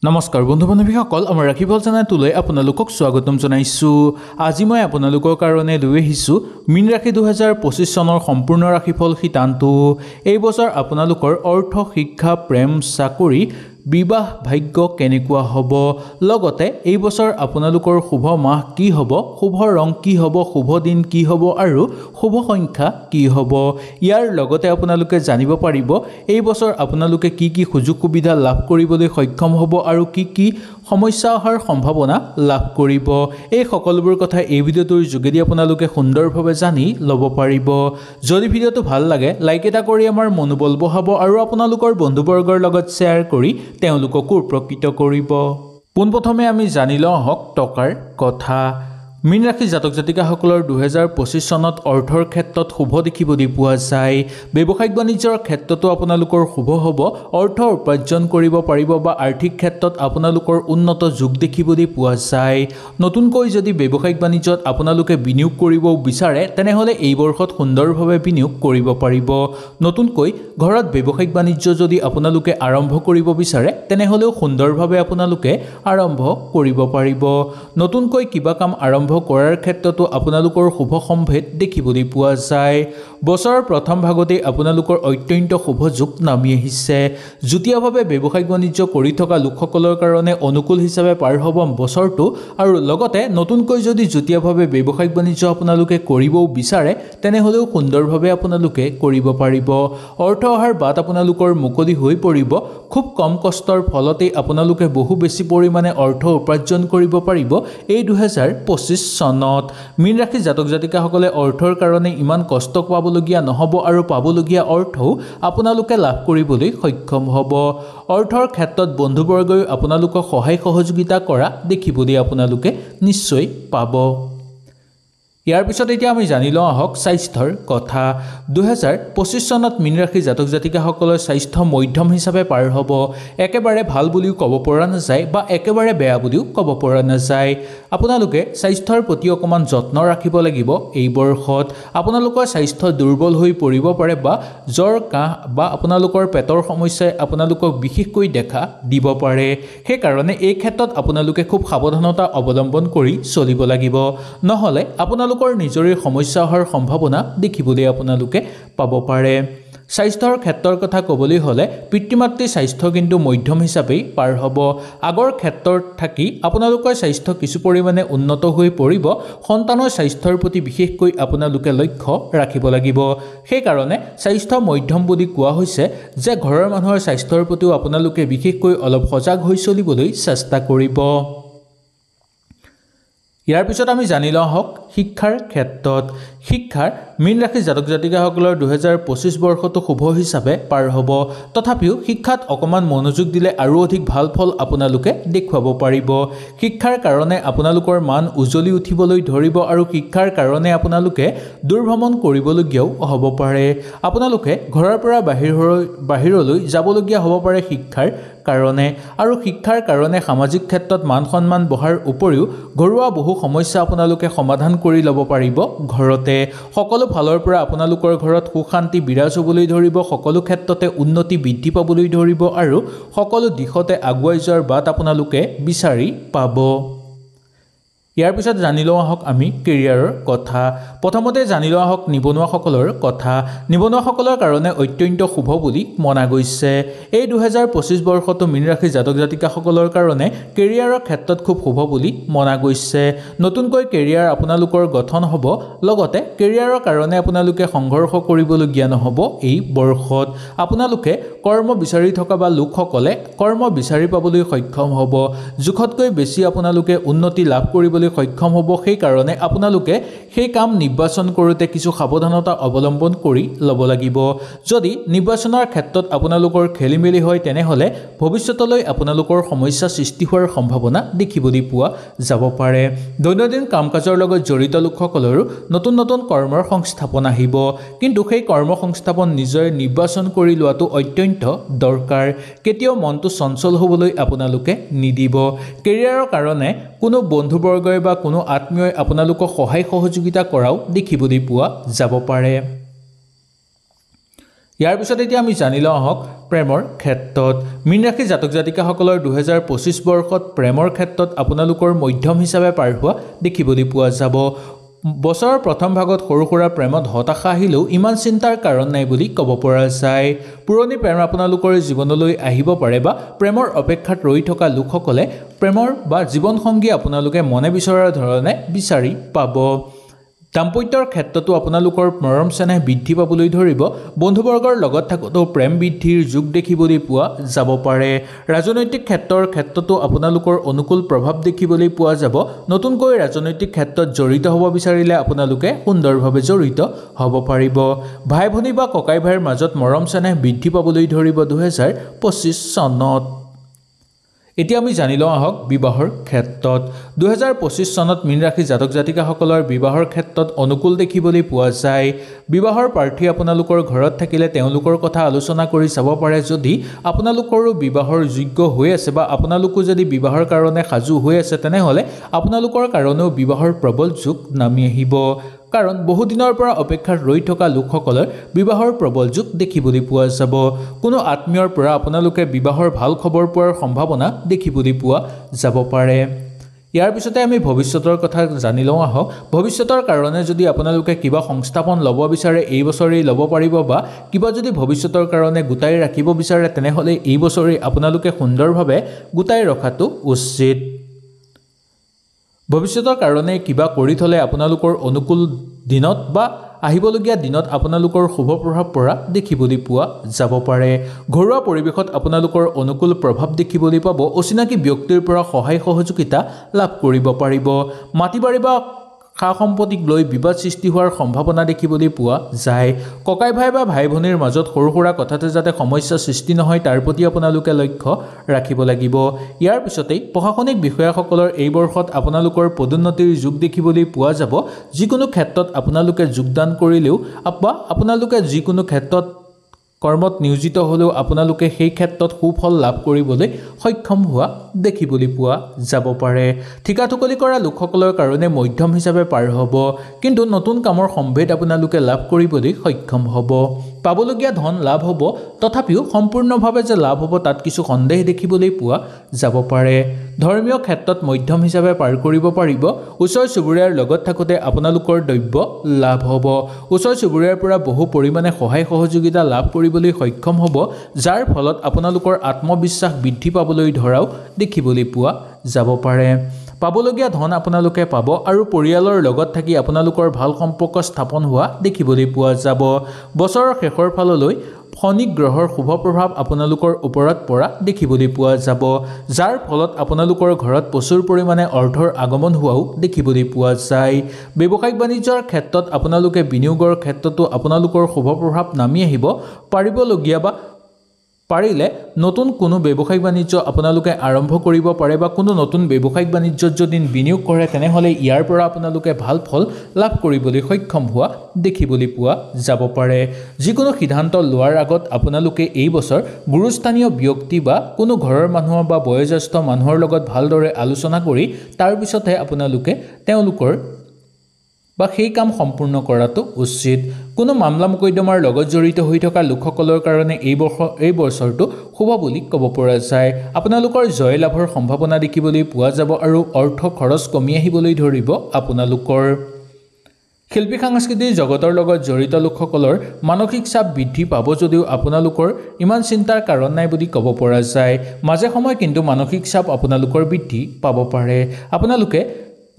নমস্কাৰ বন্ধু বান্ধৱীসকল আমাৰ ৰাখিবল চেনেলটোলৈ আপোনালোকক স্বাগতম জনাইছোঁ। আজি মই আপোনালোকৰ কাৰণে লৈ আহিছোঁ মীন ৰাশি 2025 চনৰ সম্পূৰ্ণ ৰাশিফল শীতানটো। এই বছৰ আপোনালোকৰ অৰ্থ, শিক্ষা, প্ৰেম, চাকৰি, বিবাহ ভাগ্য কেনেকুৱা হ'ব, লগতে এই বছৰ আপোনালোকৰ শুভ মাহ কি হ'ব, শুভ ৰং কি হ'ব, শুভ দিন কি হ'ব আৰু শুভ সংখ্যা কি হ'ব, ইয়াৰ লগতে আপোনালোকে জানিব পাৰিব এই বছৰ আপোনালোকে কি কি সুযোগ সুবিধা লাভ কৰিবলৈ সক্ষম হ'ব আৰু কি কি সমস্যা অহাৰ সম্ভাৱনা লাভ কৰিব। এই সকলোবোৰ কথা এই ভিডিঅ'টোৰ যোগেদি আপোনালোকে সুন্দৰভাৱে জানি ল'ব পাৰিব। যদি ভিডিঅ'টো ভাল লাগে লাইক এটা কৰি আমাৰ মনোবল বঢ়াব আৰু আপোনালোকৰ বন্ধুবৰ্গৰ লগত শ্বেয়াৰ কৰি তেওঁলোককো উপকৃত কৰিব। পোনপ্ৰথমে আমি জানি লওঁ আহক টকাৰ কথা। মীন ৰাশি জাতক জাতিকাসকলৰ 2025 চনত অৰ্থৰ ক্ষেত্ৰত শুভ দেখিবলৈ পোৱা যায়। ব্যৱসায়িক বাণিজ্যৰ ক্ষেত্ৰতো আপোনালোকৰ শুভ হ'ব, অৰ্থ উপাৰ্জন কৰিব পাৰিব বা আৰ্থিক ক্ষেত্ৰত আপোনালোকৰ উন্নত যোগ দেখিবলৈ পোৱা যায়। নতুনকৈ যদি ব্যৱসায়িক বাণিজ্যত আপোনালোকে বিনিয়োগ কৰিব বিচাৰে তেনেহ'লে এই বৰ্ষত সুন্দৰভাৱে বিনিয়োগ কৰিব পাৰিব। নতুনকৈ ঘৰত ব্যৱসায়িক বাণিজ্য যদি আপোনালোকে আৰম্ভ কৰিব বিচাৰে তেনেহ'লেও সুন্দৰভাৱে আপোনালোকে আৰম্ভ কৰিব পাৰিব। নতুনকৈ কিবা কাম আৰম্ভ কৰাৰ ক্ষেত্ৰতো আপোনালোকৰ শুভ সম্ভেদ দেখিবলৈ পোৱা যায়। বছৰৰ প্ৰথম ভাগতেই আপোনালোকৰ অত্যন্ত শুভ যোগ নামি আহিছে। যুটীয়াভাৱে ব্যৱসায়িক বাণিজ্য কৰি থকা লোকসকলৰ কাৰণে অনুকূল হিচাপে পাৰ হ'ব বছৰটো আৰু লগতে নতুনকৈ যদি যুটীয়াভাৱে ব্যৱসায়িক বাণিজ্য আপোনালোকে কৰিবও বিচাৰে তেনেহ'লেও সুন্দৰভাৱে আপোনালোকে কৰিব পাৰিব। অৰ্থ অহাৰ বাট আপোনালোকৰ মুকলি হৈ পৰিব। খুব কম কষ্টৰ ফলতেই আপোনালোকে বহু বেছি পৰিমাণে অৰ্থ উপাৰ্জন কৰিব পাৰিব এই 2025 চনত। মীন ৰাশি জাতক জাতিকাসকলে অৰ্থৰ কাৰণে ইমান কষ্ট পাবলগীয়া নহ'ব আৰু পাবলগীয়া অৰ্থও আপোনালোকে লাভ কৰিবলৈ সক্ষম হ'ব। অৰ্থৰ ক্ষেত্ৰত বন্ধুবৰ্গই আপোনালোকক সহায় সহযোগিতা কৰা দেখিবলৈ আপোনালোকে নিশ্চয় পাব। ইয়াৰ পিছত এতিয়া আমি জানি লওঁ আহক স্বাস্থ্যৰ কথা। 2025 চনত মীন ৰাশি জাতক জাতিকাসকলৰ স্বাস্থ্য মধ্যম হিচাপে পাৰ হ'ব। একেবাৰে ভাল বুলিও ক'ব পৰা নাযায় বা একেবাৰে বেয়া বুলিও ক'ব পৰা নাযায়। আপোনালোকে স্বাস্থ্যৰ প্ৰতি অকণমান যত্ন ৰাখিব লাগিব। এই বৰ্ষত আপোনালোকৰ স্বাস্থ্য দুৰ্বল হৈ পৰিব পাৰে বা জ্বৰ, কাহ বা আপোনালোকৰ পেটৰ সমস্যাই আপোনালোকক বিশেষকৈ দেখা দিব পাৰে। সেইকাৰণে এই ক্ষেত্ৰত আপোনালোকে খুব সাৱধানতা অৱলম্বন কৰি চলিব লাগিব, নহ'লে আপোনালোকৰ নিজৰে সমস্যা হোৱাৰ সম্ভাৱনা দেখিবলৈ আপোনালোকে পাব পাৰে। স্বাস্থ্যৰ ক্ষেত্ৰৰ কথা ক'বলৈ হ'লে পিতৃ মাতৃৰ স্বাস্থ্য কিন্তু মধ্যম হিচাপেই পাৰ হ'ব। আগৰ ক্ষেত্ৰত থাকি আপোনালোকৰ স্বাস্থ্য কিছু পৰিমাণে উন্নত হৈ পৰিব। সন্তানৰ স্বাস্থ্যৰ প্ৰতি বিশেষকৈ আপোনালোকে লক্ষ্য ৰাখিব লাগিব। সেইকাৰণে স্বাস্থ্য মধ্যম বুলি কোৱা হৈছে যে ঘৰৰ মানুহৰ স্বাস্থ্যৰ প্ৰতিও আপোনালোকে বিশেষকৈ অলপ সজাগ হৈ চলিবলৈ চেষ্টা কৰিব। ইয়াৰ পিছত আমি জানি লওঁ আহক শিক্ষাৰ ক্ষেত্ৰত। শিক্ষাৰ মীন ৰাশি জাতক জাতিকাসকলৰ 2025 বৰ্ষটো শুভ হিচাপে পাৰ হ'ব। তথাপিও শিক্ষাত অকণমান মনোযোগ দিলে আৰু অধিক ভাল ফল আপোনালোকে দেখুৱাব পাৰিব। শিক্ষাৰ কাৰণে আপোনালোকৰ মান উজ্বলি উঠিবলৈ ধৰিব আৰু শিক্ষাৰ কাৰণে আপোনালোকে দূৰভ্ৰমণ কৰিবলগীয়াও হ'ব পাৰে। আপোনালোকে ঘৰৰ পৰা বাহিৰলৈ যাবলগীয়া হ'ব পাৰে শিক্ষাৰ কাৰণে আৰু শিক্ষাৰ কাৰণে সামাজিক ক্ষেত্ৰত মান সন্মান বঢ়াৰ উপৰিও ঘৰুৱা বহু সমস্যা আপোনালোকে সমাধান কৰি ল'ব পাৰিব। ঘৰতে সকলো ফালৰ পৰা আপোনালোকৰ ঘৰত সুখ শান্তি বিৰাজ হ'বলৈ ধৰিব, সকলো ক্ষেত্ৰতে উন্নতি বৃদ্ধি পাবলৈ ধৰিব আৰু সকলো দিশতে আগুৱাই যোৱাৰ বাট আপোনালোকে বিচাৰি পাব। ইয়াৰ পিছত জানি লওঁ আহক আমি কেৰিয়াৰৰ কথা। প্ৰথমতে জানি লওঁ আহক নিবনুৱাসকলৰ কথা। নিবনুৱাসকলৰ কাৰণে অত্যন্ত শুভ বুলি মনা গৈছে। এই 2025 বৰ্ষটো মীন ৰাশি জাতক জাতিকাসকলৰ কাৰণে কেৰিয়াৰৰ ক্ষেত্ৰত খুব শুভ বুলি মনা গৈছে। নতুনকৈ কেৰিয়াৰ আপোনালোকৰ গঠন হ'ব, লগতে কেৰিয়াৰৰ কাৰণে আপোনালোকে সংঘৰ্ষ কৰিবলগীয়া নহ'ব। এই বৰ্ষত আপোনালোকে কৰ্ম বিচাৰি থকা বা লোকসকলে কৰ্ম বিচাৰি পাবলৈ সক্ষম হ'ব। জোখতকৈ বেছি আপোনালোকে উন্নতি লাভ কৰিবলৈ সক্ষম হ'ব। সেইকাৰণে আপোনালোকে সেই কাম নিৰ্বাচন কৰোঁতে কিছু সাৱধানতা অৱলম্বন কৰি ল'ব লাগিব। যদি নিৰ্বাচনৰ ক্ষেত্ৰত আপোনালোকৰ খেলিমেলি হয় তেনেহ'লে ভৱিষ্যতলৈ আপোনালোকৰ সমস্যা সৃষ্টি হোৱাৰ সম্ভাৱনা দেখিবলৈ পোৱা যাব পাৰে। দৈনন্দিন কাম কাজৰ লগত জড়িত লোকসকলৰো নতুন নতুন কৰ্মৰ সংস্থাপন আহিব, কিন্তু সেই কৰ্ম সংস্থাপন নিজে নিৰ্বাচন কৰি লোৱাটো অত্যন্ত দৰকাৰ। কেতিয়াও মনটো চঞ্চল হ'বলৈ আপোনালোকে নিদিব। কেৰিয়াৰৰ কাৰণে কোনো বন্ধুবৰ্গই বা কোনো আত্মীয়ই আপোনালোকক সহায় সহযোগিতা কৰাও দেখিবলৈ পোৱা যাব পাৰে। ইয়াৰ পিছত এতিয়া আমি জানি লওঁ আহক প্ৰেমৰ ক্ষেত্ৰত মীন ৰাশি জাতক জাতিকাসকলৰ 2025 বৰ্ষত প্ৰেমৰ ক্ষেত্ৰত আপোনালোকৰ মধ্যম হিচাপে পাৰ হোৱা দেখিবলৈ পোৱা যাব। বছৰৰ প্ৰথম ভাগত সৰু সুৰা প্ৰেমত হতাশা আহিলেও ইমান চিন্তাৰ কাৰণ নাই বুলি ক'ব পৰা যায়। পুৰণি প্ৰেম আপোনালোকৰ জীৱনলৈ আহিব পাৰে বা প্ৰেমৰ অপেক্ষাত ৰৈ থকা লোকসকলে প্ৰেমৰ বা জীৱনসংগী আপোনালোকে মনে বিচৰাৰ ধৰণে বিচাৰি পাব। দাম্পত্যৰ ক্ষেত্ৰতো আপোনালোকৰ মৰম চেনেহ বৃদ্ধি পাবলৈ ধৰিব। বন্ধুবৰ্গৰ লগত থাকোঁতেও প্ৰেম বৃদ্ধিৰ যোগ দেখিবলৈ পোৱা যাব পাৰে। ৰাজনৈতিক ক্ষেত্ৰতো আপোনালোকৰ অনুকূল প্ৰভাৱ দেখিবলৈ পোৱা যাব। নতুনকৈ ৰাজনৈতিক ক্ষেত্ৰত জড়িত হ'ব বিচাৰিলে আপোনালোকে সুন্দৰভাৱে জড়িত হ'ব পাৰিব। ভাই ভনী বা ককাই ভাইৰ মাজত মৰম চেনেহ বৃদ্ধি পাবলৈ ধৰিব 2025 চনত। এতিয়া আমি জানি লওঁ আহক বিবাহৰ ক্ষেত্ৰত 2025 চনত মীন ৰাশি জাতক জাতিকাসকলৰ বিবাহৰ ক্ষেত্ৰত অনুকূল দেখিবলৈ পোৱা যায়। বিবাহৰ প্ৰাৰ্থী আপোনালোকৰ ঘৰত থাকিলে তেওঁলোকৰ কথা আলোচনা কৰি চাব পাৰে। যদি আপোনালোকৰো বিবাহৰ যোগ্য হৈ আছে বা আপোনালোকো যদি বিবাহৰ কাৰণে সাজু হৈ আছে তেনেহ'লে আপোনালোকৰ কাৰণেও বিবাহৰ প্ৰবল যোগ নামি আহিব। কাৰণ বহুদিনৰ পৰা অপেক্ষাত ৰৈ থকা লোকসকলৰ বিবাহৰ প্ৰবল যোগ দেখিবলৈ পোৱা যাব। কোনো আত্মীয়ৰ পৰা আপোনালোকে বিবাহৰ ভাল খবৰ পোৱাৰ সম্ভাৱনা দেখিবলৈ পোৱা যাব পাৰে। ইয়াৰ পিছতে আমি ভৱিষ্যতৰ কথা জানি লওঁ আহক। ভৱিষ্যতৰ কাৰণে যদি আপোনালোকে কিবা সংস্থাপন ল'ব বিচাৰে এই বছৰেই ল'ব পাৰিব বা কিবা যদি ভৱিষ্যতৰ কাৰণে গোটাই ৰাখিব বিচাৰে তেনেহ'লে এই বছৰেই আপোনালোকে সুন্দৰভাৱে গোটাই ৰখাটো উচিত। ভৱিষ্যতৰ কাৰণে কিবা কৰি থ'লে আপোনালোকৰ অনুকূল দিনত বা আহিবলগীয়া দিনত আপোনালোকৰ শুভ প্ৰভাৱ পৰা দেখিবলৈ পোৱা যাব পাৰে। ঘৰুৱা পৰিৱেশত আপোনালোকৰ অনুকূল প্ৰভাৱ দেখিবলৈ পাব। অচিনাকি ব্যক্তিৰ পৰা সহায় সহযোগিতা লাভ কৰিব পাৰিব। মাটি বাৰী বা সা সম্পত্তিক লৈ বিবাদ সৃষ্টি হোৱাৰ সম্ভাৱনা দেখিবলৈ পোৱা যায়। ককাই ভাই বা ভাই ভনীৰ মাজত সৰু সুৰা কথাতে যাতে সমস্যা সৃষ্টি নহয় তাৰ প্ৰতি আপোনালোকে লক্ষ্য ৰাখিব লাগিব। ইয়াৰ পিছতেই প্ৰশাসনিক বিষয়াসকলৰ এই বৰ্ষত আপোনালোকৰ পদোন্নতিৰ যোগ দেখিবলৈ পোৱা যাব। যিকোনো ক্ষেত্ৰত আপোনালোকে যোগদান কৰিলেও বা আপোনালোকে যিকোনো ক্ষেত্ৰত কৰ্মত নিয়োজিত হ'লেও আপোনালোকে সেই ক্ষেত্ৰত সুফল লাভ কৰিবলৈ সক্ষম হোৱা দেখিবলৈ পোৱা যাব পাৰে। ঠিকা ঠুকলি কৰা লোকসকলৰ কাৰণে মধ্যম হিচাপে পাৰ হ'ব, কিন্তু নতুন কামৰ সম্ভেদ আপোনালোকে লাভ কৰিবলৈ সক্ষম হ'ব। পাবলগীয়া ধন লাভ হ'ব, তথাপিও সম্পূৰ্ণভাৱে যে লাভ হ'ব তাত কিছু সন্দেহ দেখিবলৈ পোৱা যাব পাৰে। ধৰ্মীয় ক্ষেত্ৰত মধ্যম হিচাপে পাৰ কৰিব পাৰিব। ওচৰ চুবুৰীয়াৰ লগত থাকোঁতে আপোনালোকৰ দ্ৰব্য লাভ হ'ব। ওচৰ চুবুৰীয়াৰ পৰা বহু পৰিমাণে সহায় সহযোগিতা লাভ কৰিবলৈ সক্ষম হ'ব, যাৰ ফলত আপোনালোকৰ আত্মবিশ্বাস বৃদ্ধি পাবলৈ ধৰাও দেখিবলৈ পোৱা যাব পাৰে। পাবলগীয়া ধন আপোনালোকে পাব আৰু পৰিয়ালৰ লগত থাকি আপোনালোকৰ ভাল সম্পৰ্ক স্থাপন হোৱা দেখিবলৈ পোৱা যাব। বছৰৰ শেষৰ ফাললৈ শনি গ্ৰহৰ শুভ প্ৰভাৱ আপোনালোকৰ ওপৰত পৰা দেখিবলৈ পোৱা যাব, যাৰ ফলত আপোনালোকৰ ঘৰত প্ৰচুৰ পৰিমাণে অৰ্থৰ আগমন হোৱাও দেখিবলৈ পোৱা যায়। ব্যৱসায়িক বাণিজ্যৰ ক্ষেত্ৰত আপোনালোকে বিনিয়োগৰ ক্ষেত্ৰতো আপোনালোকৰ শুভ প্ৰভাৱ নামি আহিব। পাৰিলে নতুন কোনো ব্যৱসায়িক বাণিজ্য আপোনালোকে আৰম্ভ কৰিব পাৰে বা কোনো নতুন ব্যৱসায়িক বাণিজ্যত যদি বিনিয়োগ কৰে তেনেহ'লে ইয়াৰ পৰা আপোনালোকে ভাল ফল লাভ কৰিবলৈ সক্ষম হোৱা দেখিবলৈ পোৱা যাব পাৰে। যিকোনো সিদ্ধান্ত লোৱাৰ আগত আপোনালোকে এই বছৰ গুৰুস্থানীয় ব্যক্তি বা কোনো ঘৰৰ মানুহৰ বা বয়োজ্যেষ্ঠ মানুহৰ লগত ভালদৰে আলোচনা কৰি তাৰপিছতহে আপোনালোকে তেওঁলোকৰ বা সেই কাম সম্পূৰ্ণ কৰাটো উচিত। কোনো মামলা মোকদ্দমাৰ লগত জড়িত হৈ থকা লোকসকলৰ কাৰণে এই বছৰটো শুভ বুলি ক'ব পৰা যায়। আপোনালোকৰ জয় লাভৰ সম্ভাৱনা দেখিবলৈ পোৱা যাব আৰু অৰ্থ খৰচ কমি আহিবলৈ ধৰিব। আপোনালোকৰ শিল্পী সাংস্কৃতিক জগতৰ লগত জড়িত লোকসকলৰ মানসিক চাপ বৃদ্ধি পাব যদিও আপোনালোকৰ ইমান চিন্তাৰ কাৰণ নাই বুলি ক'ব পৰা যায়। মাজে সময়ে কিন্তু মানসিক চাপ আপোনালোকৰ বৃদ্ধি পাব পাৰে। আপোনালোকে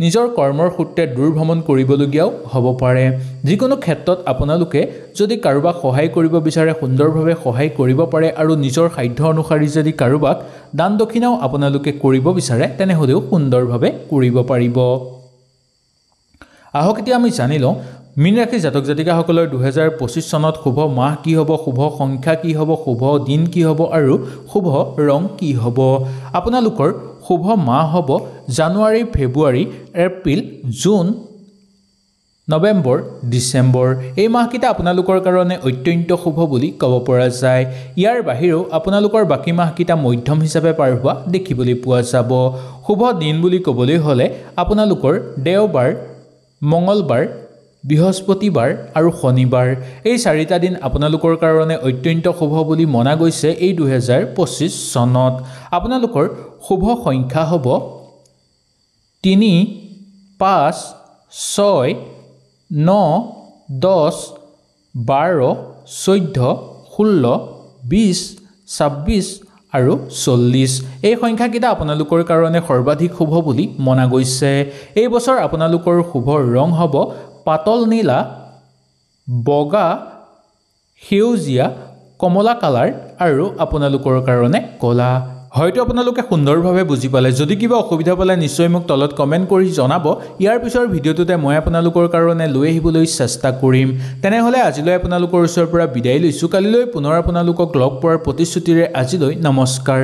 নিজৰ কৰ্মৰ সূত্ৰে দূৰ ভ্ৰমণ কৰিবলগীয়াও হ'ব পাৰে। যিকোনো ক্ষেত্ৰত আপোনালোকে যদি কাৰোবাক সহায় কৰিব বিচাৰে সুন্দৰভাৱে সহায় কৰিব পাৰে আৰু নিজৰ সাধ্য অনুসৰি যদি কাৰোবাক দান দক্ষিণাও আপোনালোকে কৰিব বিচাৰে তেনেহ'লেও সুন্দৰভাৱে কৰিব পাৰিব। আহক এতিয়া আমি জানি লওঁ মীন ৰাশি জাতক জাতিকাসকলৰ 2025 চনত শুভ মাহ কি হ'ব, শুভ সংখ্যা কি হ'ব, শুভ দিন কি হ'ব আৰু শুভ ৰং কি হ'ব। আপোনালোকৰ শুভ মাহ হ'ব জানুৱাৰী, ফেব্ৰুৱাৰী, এপ্ৰিল, জুন, নৱেম্বৰ, ডিচেম্বৰ। এই মাহকেইটা আপোনালোকৰ কাৰণে অত্যন্ত শুভ বুলি ক'ব পৰা যায়। ইয়াৰ বাহিৰেও আপোনালোকৰ বাকী মাহকেইটা মধ্যম হিচাপে পাৰ হোৱা দেখিবলৈ পোৱা যাব। শুভ দিন বুলি ক'বলৈ হ'লে আপোনালোকৰ দেওবাৰ, মঙলবাৰ, বৃহস্পতিবাৰ আৰু শনিবাৰ এই চাৰিটা দিন আপোনালোকৰ কাৰণে অত্যন্ত শুভ বুলি মনা গৈছে এই 2025 চনত আপোনালোকৰ শুভ সংখ্যা হ'ব 3 5 6 9 10 12 14 16 20 26 আৰু 40 এই সংখ্যাকেইটা আপোনালোকৰ কাৰণে সৰ্বাধিক শুভ বুলি মনা গৈছে এই বছৰ আপোনালোকৰ শুভ ৰং হ'ব পাতল নীলা বগা সেউজীয়া কমলা কালাৰ আৰু আপোনালোকৰ কাৰণে কলা হয়তো আপোনালোকে সুন্দৰভাৱে বুজি পালে যদি কিবা অসুবিধা পালে নিশ্চয় মোক তলত কমেন্ট কৰি জনাব ইয়াৰ পিছৰ ভিডিঅ'টোতে মই আপোনালোকৰ কাৰণে লৈ আহিবলৈ চেষ্টা কৰিম তেনেহলে আজিলৈ আপোনালোকৰ ওচৰৰ পৰা বিদায় লৈছো কালিলৈ পুনৰ আপোনালোকক লগ পোৱাৰ প্ৰতিশ্ৰুতিৰে আজিলৈ নমস্কাৰ